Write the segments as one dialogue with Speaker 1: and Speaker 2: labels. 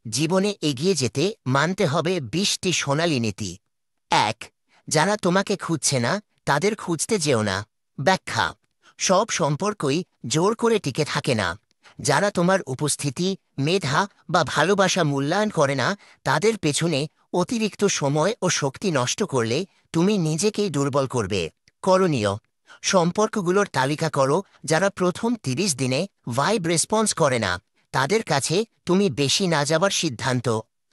Speaker 1: জীবনে এগিয়ে যেতে মানতে হবে ২০টি সোনালী নীতি। ১. যারা তোমাকে খুঁজছে না তাদের খুঁজতে যেও না। ব্যাখ্যা: সব সম্পর্কই জোর করে টিকে থাকে না। যারা তোমার উপস্থিতি, মেধা বা ভালোবাসা মূল্যায়ন করে না তাদের পেছনে অতিরিক্ত সময় ও শক্তি নষ্ট করলে তুমি নিজেকেই দুর্বল করবে। করণীয়: সম্পর্কগুলোর তালিকা করো। যারা প্রথম ৩০ দিনে ভাইব রেসপন্স করে না তাদের কাছে তুমি বেশি না যাবার সিদ্ধান্ত।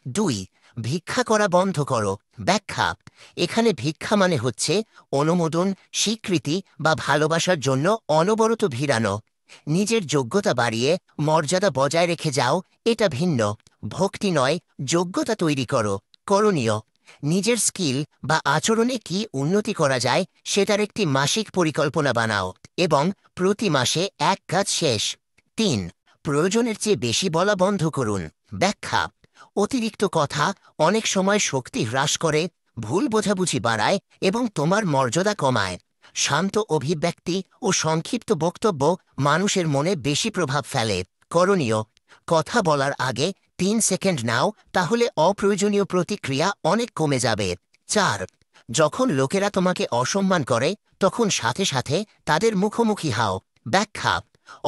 Speaker 1: ২. ভিক্ষা করা বন্ধ করো। ব্যাখ্যা: এখানে ভিক্ষা মানে হচ্ছে অনুমোদন, স্বীকৃতি বা ভালোবাসার জন্য অনবরত ভিড়ানো। নিজের যোগ্যতা বাড়িয়ে মর্যাদা বজায় রেখে যাও, এটা ভিন্ন। ভক্তি নয়, যোগ্যতা তৈরি করো। করণীয়: নিজের স্কিল বা আচরণে কি উন্নতি করা যায় সেটার একটি মাসিক পরিকল্পনা বানাও এবং প্রতি মাসে এক কাজ শেষ। ৩. প্রয়োজনের চেয়ে বেশি বলা বন্ধ করুন। ব্যাখ্যা: অতিরিক্ত কথা অনেক সময় শক্তি হ্রাস করে, ভুল বোঝাবুঝি বাড়ায় এবং তোমার মর্যাদা কমায়। শান্ত অভিব্যক্তি ও সংক্ষিপ্ত বক্তব্য মানুষের মনে বেশি প্রভাব ফেলে। করণীয়: কথা বলার আগে ৩ সেকেন্ড নাও, তাহলে অপ্রয়োজনীয় প্রতিক্রিয়া অনেক কমে যাবে। ৪. যখন লোকেরা তোমাকে অসম্মান করে তখন সাথে সাথে তাদের মুখোমুখি হও। ব্যাখ্যা: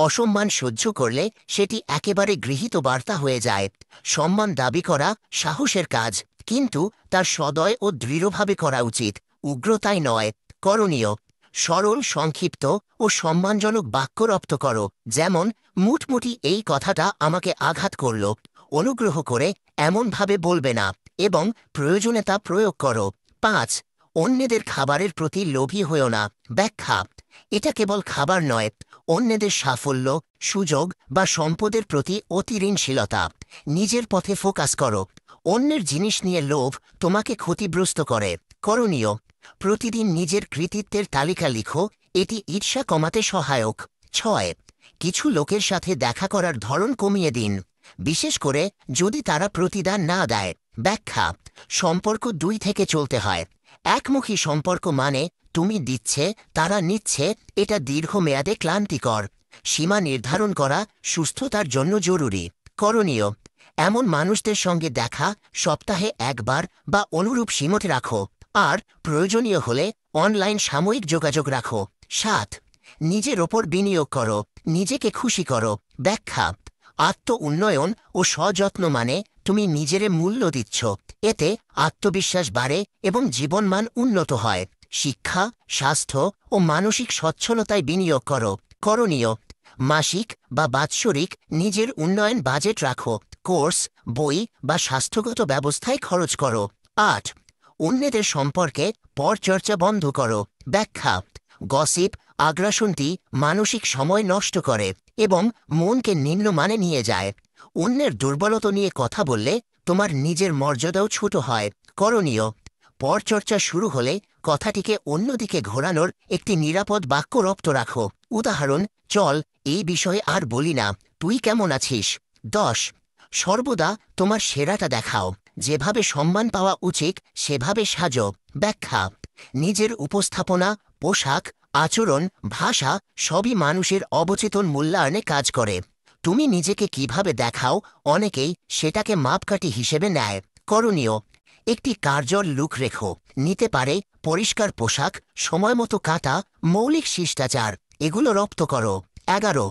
Speaker 1: অসম্মান সহ্য করলে সেটি একেবারে গৃহীত বার্তা হয়ে যায়। সম্মান দাবি করা সাহসের কাজ, কিন্তু তার সদয় ও দৃঢ়ভাবে করা উচিত, উগ্রতায় নয়। করণীয়: সরল, সংক্ষিপ্ত ও সম্মানজনক বাক্য রপ্ত করো, যেমন মুটমুটি এই কথাটা আমাকে আঘাত করল, অনুগ্রহ করে এমনভাবে বলবে না, এবং প্রয়োজনে তা প্রয়োগ করো। ৫. অন্যদের খাবারের প্রতি লোভী হয়েও না। ব্যাখ্যা: এটা কেবল খাবার নয়, অন্যদের সাফল্য, সুযোগ বা সম্পদের প্রতি অতি ঋণশীলতা। নিজের পথে ফোকাস করো। অন্যের জিনিস নিয়ে লোভ তোমাকে ক্ষতিগ্রস্ত করে। করণীয়: প্রতিদিন নিজের কৃতিত্বের তালিকা লিখো, এটি ঈর্ষা কমাতে সহায়ক। ৬. কিছু লোকের সাথে দেখা করার ধরন কমিয়ে দিন, বিশেষ করে যদি তারা প্রতিদান না দেয়। ব্যাখ্যা: সম্পর্ক দুই থেকে চলতে হয়। একমুখী সম্পর্ক মানে তুমি দিচ্ছে, তারা নিচ্ছে, এটা দীর্ঘমেয়াদে ক্লান্তিকর। সীমা নির্ধারণ করা সুস্থতার জন্য জরুরি। করণীয়: এমন মানুষদের সঙ্গে দেখা সপ্তাহে একবার বা অনুরূপ সীমতে রাখো, আর প্রয়োজনীয় হলে অনলাইন সাময়িক যোগাযোগ রাখো। ৭. নিজের ওপর বিনিয়োগ করো, নিজেকে খুশি করো। ব্যাখ্যা: আত্ম উন্নয়ন ও সযত্ন মানে তুমি নিজেরে মূল্য দিচ্ছ, এতে আত্মবিশ্বাস বাড়ে এবং জীবনমান উন্নত হয়। শিক্ষা, স্বাস্থ্য ও মানসিক সচ্ছলতায় বিনিয়োগ করো। করণীয়: মাসিক বা বাৎসরিক নিজের উন্নয়ন বাজেট রাখো, কোর্স, বই বা স্বাস্থ্যগত ব্যবস্থায় খরচ করো। ৮. অন্যদের সম্পর্কে পরচর্চা বন্ধ করো। ব্যাখ্যা: গসিপ, আগ্রাসনটি মানসিক সময় নষ্ট করে এবং মনকে নিম্নমানে নিয়ে যায়। অন্যের দুর্বলতা নিয়ে কথা বললে তোমার নিজের মর্যাদাও ছোট হয়। করণীয়: পরচর্চা শুরু হলে কথাটিকে অন্যদিকে ঘোরানোর একটি নিরাপদ বাক্য রপ্ত রাখো। উদাহরণ: চল, এই বিষয়ে আর বলি না, তুই কেমন আছিস? ১০. সর্বদা তোমার সেরাটা দেখাও, যেভাবে সম্মান পাওয়া উচিত সেভাবে সাজো। ব্যাখ্যা: নিজের উপস্থাপনা, পোশাক, আচরণ, ভাষা সবই মানুষের অবচেতন মূল্যায়নে কাজ করে। তুমি নিজেকে কিভাবে দেখাও অনেকেই সেটাকে মাপকাঠি হিসেবে নেয়। করণীয়: একটি কার্যর লুক রেখো, নিতে পারে পরিষ্কার পোশাক, সময়মতো কাটা, মৌলিক শিষ্টাচার, এগুলো রপ্ত করো। ১১.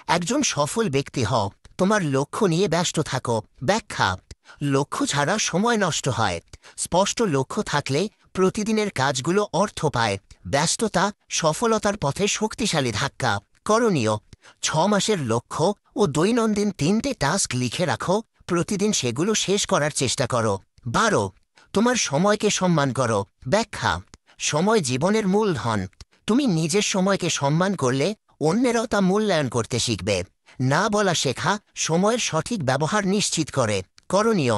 Speaker 1: একজন সফল ব্যক্তি হও, তোমার লক্ষ্য নিয়ে ব্যস্ত থাকো। ব্যাখ্যা: লক্ষ্য ছাড়া সময় নষ্ট হয়। স্পষ্ট লক্ষ্য থাকলে প্রতিদিনের কাজগুলো অর্থ পায়। ব্যস্ততা সফলতার পথে শক্তিশালী ধাক্কা। করণীয়: ৬ মাসের লক্ষ্য ও দৈনন্দিন ৩টে টাস্ক লিখে রাখো, প্রতিদিন সেগুলো শেষ করার চেষ্টা করো। ১২. তোমার সময়কে সম্মান করো। ব্যাখ্যা: সময় জীবনের মূলধন। তুমি নিজের সময়কে সম্মান করলে অন্যেরাও তা মূল্যায়ন করতে শিখবে। না বলা শেখা সময়ের সঠিক ব্যবহার নিশ্চিত করে। করণীয়: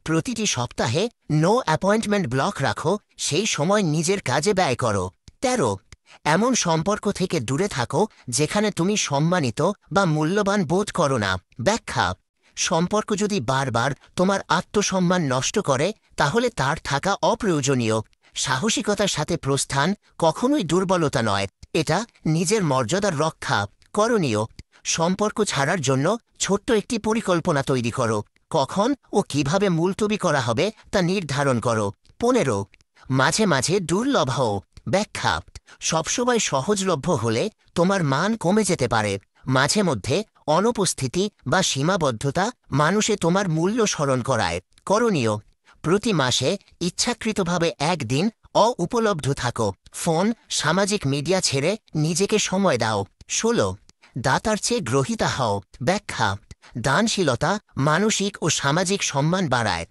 Speaker 1: প্রতিটি সপ্তাহে নো অ্যাপয়েন্টমেন্ট ব্লক রাখো, সেই সময় নিজের কাজে ব্যয় করো। ১৩. এমন সম্পর্ক থেকে দূরে থাকো যেখানে তুমি সম্মানিত বা মূল্যবান বোধ করো না। ব্যাখ্যা: সম্পর্ক যদি বারবার তোমার আত্মসম্মান নষ্ট করে তাহলে তার থাকা অপ্রয়োজনীয়। সাহসিকতার সাথে প্রস্থান কখনোই দুর্বলতা নয়, এটা নিজের মর্যাদার রক্ষা। করণীয়: সম্পর্ক ছাড়ার জন্য ছোট্ট একটি পরিকল্পনা তৈরি করো। কখন ও কিভাবে মুলতবি করা হবে তা নির্ধারণ করো। 15 মাঝে মাঝে দুর্লভ হও। ব্যাখ্যা সবসময় সহজলভ্য হলে তোমার মান কমে যেতে পারে। মাঝে মধ্যে অনুপস্থিতি বা সীমাবদ্ধতা মানুষে তোমার মূল্য স্মরণ করায়। করণীয় প্রতি মাসে ইচ্ছাকৃতভাবে একদিন উপলব্ধ থাকো। ফোন সামাজিক মিডিয়া ছেড়ে নিজেকে সময় দাও। 16 দাতার চেয়ে গ্রহীতা হও। ব্যাখ্যা দানশীলতা মানসিক ও সামাজিক সম্মান বাড়ায়।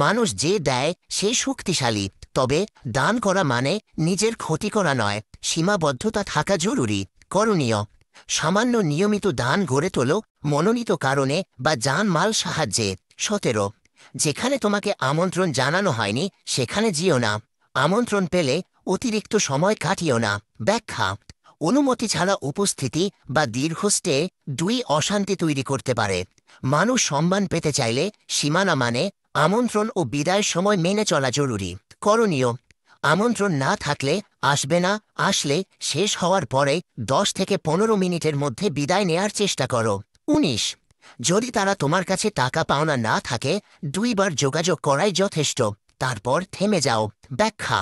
Speaker 1: মানুষ যে দেয় সে শক্তিশালী, তবে দান করা মানে নিজের ক্ষতি করা নয়। সীমাবদ্ধতা থাকা জরুরি। করণীয় সামান্য নিয়মিত দান গড়ে তোলো, মনোনীত কারণে বা জানমাল সাহায্যে। 17 যেখানে তোমাকে আমন্ত্রণ জানানো হয়নি সেখানে যেও না। আমন্ত্রণ পেলে অতিরিক্ত সময় কাটিও না। ব্যাখ্যা অনুমতি ছাড়া উপস্থিতি বা দীর্ঘ স্টে অশান্তি তৈরি করতে পারে। মানুষ সম্মান পেতে চাইলে সীমানা মানে আমন্ত্রণ ও বিদায়ের সময় মেনে চলা জরুরি। করণীয় আমন্ত্রণ না থাকলে আসবে না, আসলে শেষ হওয়ার পরে 10 থেকে 15 মিনিটের মধ্যে বিদায় নেয়ার চেষ্টা করো। 19 যদি তারা তোমার কাছে টাকা পাওনা না থাকে 2 বার যোগাযোগ করাই যথেষ্ট, তারপর থেমে যাও। ব্যাখ্যা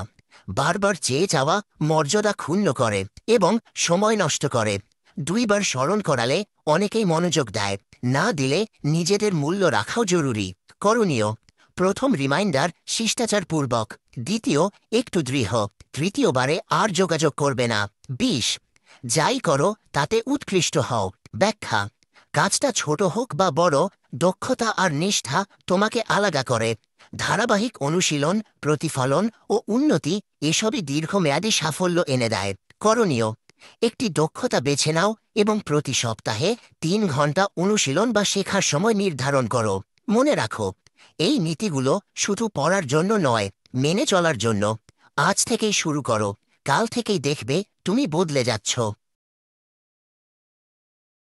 Speaker 1: বারবার চেয়ে যাওয়া মর্যাদা ক্ষুণ্ণ করে এবং সময় নষ্ট করে। 2 বার স্মরণ করালে অনেকেই মনোযোগ দেয়, না দিলে নিজেদের মূল্য রাখাও জরুরি। করণীয় প্রথম রিমাইন্ডার শিষ্টাচারপূর্বক, দ্বিতীয় একটু দৃঢ়, তৃতীয়বারে আর যোগাযোগ করবে না। 20 যাই করো তাতে উৎকৃষ্ট হও। ব্যাখ্যা কাজটা ছোট হোক বা বড়, দক্ষতা আর নিষ্ঠা তোমাকে আলাদা করে। ধারাবাহিক অনুশীলন, প্রতিফলন ও উন্নতি এসবই দীর্ঘমেয়াদী সাফল্য এনে দেয়। করণীয় একটি দক্ষতা বেছে নাও এবং প্রতি সপ্তাহে 3 ঘন্টা অনুশীলন বা শেখার সময় নির্ধারণ করো। মনে রাখো এই নীতিগুলো শুধু পড়ার জন্য নয়, মেনে চলার জন্য। আজ থেকেই শুরু করো, কাল থেকেই দেখবে তুমি বদলে যাচ্ছ।